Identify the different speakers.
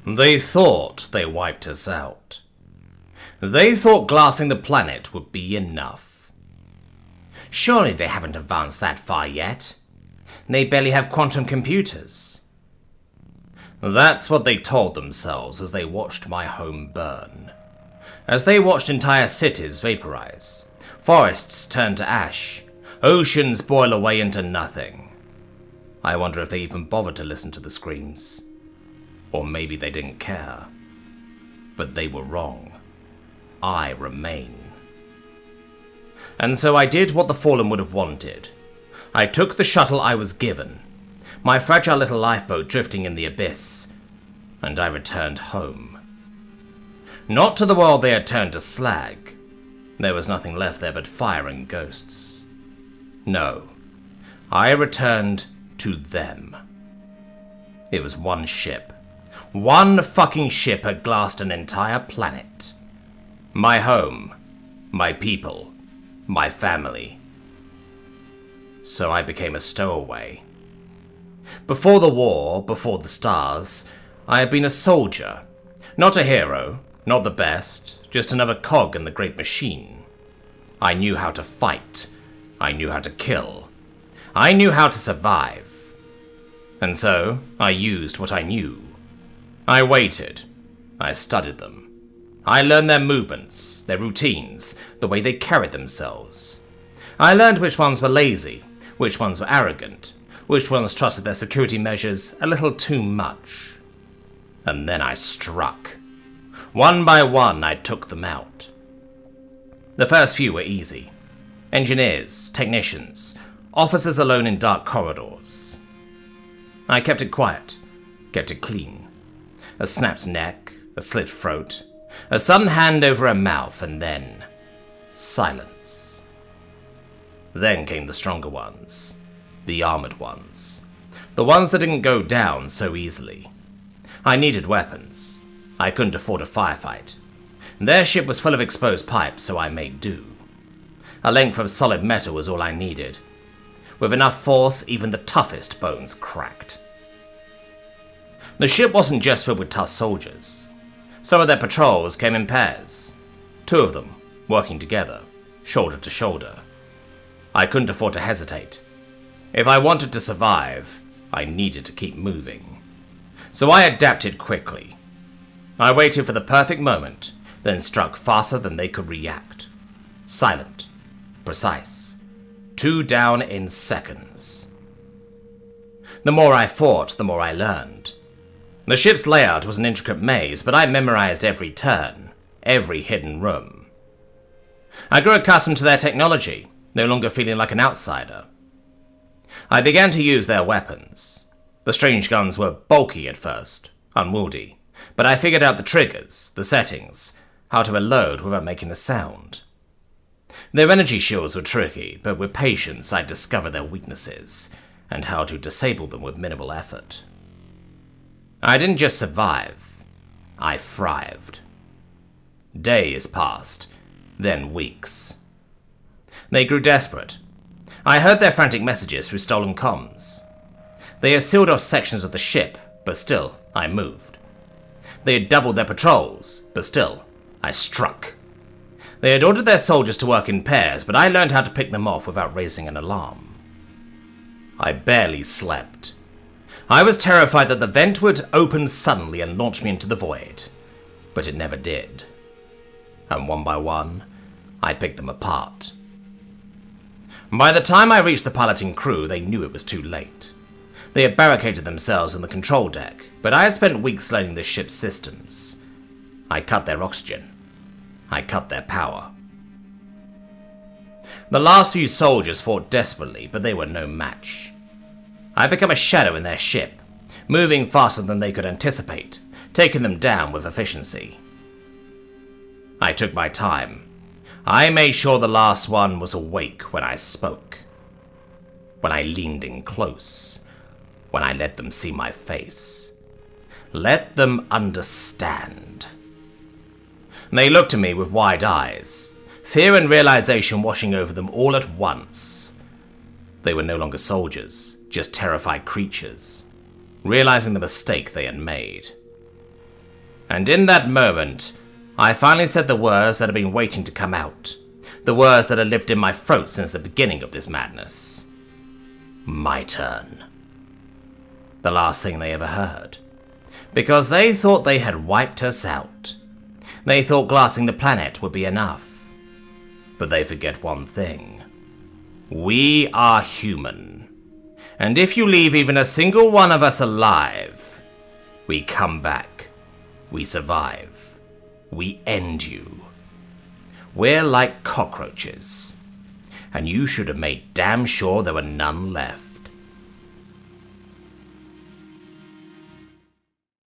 Speaker 1: They thought they wiped us out. They thought glassing the planet would be enough. Surely they haven't advanced that far yet. They barely have quantum computers. That's what they told themselves as they watched my home burn. As they watched entire cities vaporize, forests turn to ash, oceans boil away into nothing. I wonder if they even bothered to listen to the screams. Or maybe they didn't care. But they were wrong. I remain. And so I did what the Fallen would have wanted. I took the shuttle I was given, my fragile little lifeboat drifting in the abyss, and I returned home. Not to the world they had turned to slag. There was nothing left there but fire and ghosts. No, I returned to them. It was one ship. One fucking ship had glassed an entire planet. My home, my people, my family. So I became a stowaway. Before the war, before the stars, I had been a soldier. Not a hero, not the best, just another cog in the great machine. I knew how to fight. I knew how to kill. I knew how to survive. And so, I used what I knew. I waited. I studied them. I learned their movements, their routines, the way they carried themselves. I learned which ones were lazy, which ones were arrogant, which ones trusted their security measures a little too much. And then I struck. One by one, I took them out. The first few were easy. Engineers, technicians, officers alone in dark corridors. I kept it quiet, kept it clean. A snapped neck, a slit throat, a sudden hand over a mouth, and then silence. Then came the stronger ones, the armored ones, the ones that didn't go down so easily. I needed weapons. I couldn't afford a firefight. Their ship was full of exposed pipes, so I made do. A length of solid metal was all I needed. With enough force, even the toughest bones cracked. The ship wasn't just filled with tough soldiers. Some of their patrols came in pairs. 2 of them, working together, shoulder to shoulder. I couldn't afford to hesitate. If I wanted to survive, I needed to keep moving. So I adapted quickly. I waited for the perfect moment, then struck faster than they could react. Silent, precise. 2 down in seconds. The more I fought, the more I learned. The ship's layout was an intricate maze, but I memorized every turn, every hidden room. I grew accustomed to their technology, no longer feeling like an outsider. I began to use their weapons. The strange guns were bulky at first, unwieldy, but I figured out the triggers, the settings, how to reload without making a sound. Their energy shields were tricky, but with patience I discovered their weaknesses, and how to disable them with minimal effort. I didn't just survive, I thrived. Days passed, then weeks. They grew desperate. I heard their frantic messages through stolen comms. They had sealed off sections of the ship, but still, I moved. They had doubled their patrols, but still, I struck. They had ordered their soldiers to work in pairs, but I learned how to pick them off without raising an alarm. I barely slept. I was terrified that the vent would open suddenly and launch me into the void, but it never did. And one by one, I picked them apart. By the time I reached the piloting crew, they knew it was too late. They had barricaded themselves in the control deck, but I had spent weeks learning the ship's systems. I cut their oxygen. I cut their power. The last few soldiers fought desperately, but they were no match. I had become a shadow in their ship, moving faster than they could anticipate, taking them down with efficiency. I took my time. I made sure the last one was awake when I spoke. When I leaned in close. When I let them see my face. Let them understand. They looked at me with wide eyes, fear and realization washing over them all at once. They were no longer soldiers, just terrified creatures, realizing the mistake they had made. And in that moment, I finally said the words that had been waiting to come out. The words that had lived in my throat since the beginning of this madness. My turn. The last thing they ever heard. Because they thought they had wiped us out. They thought glassing the planet would be enough. But they forget one thing. We are human. And if you leave even a single one of us alive, we come back. We survive. We end you. We're like cockroaches. And you should have made damn sure there were none left.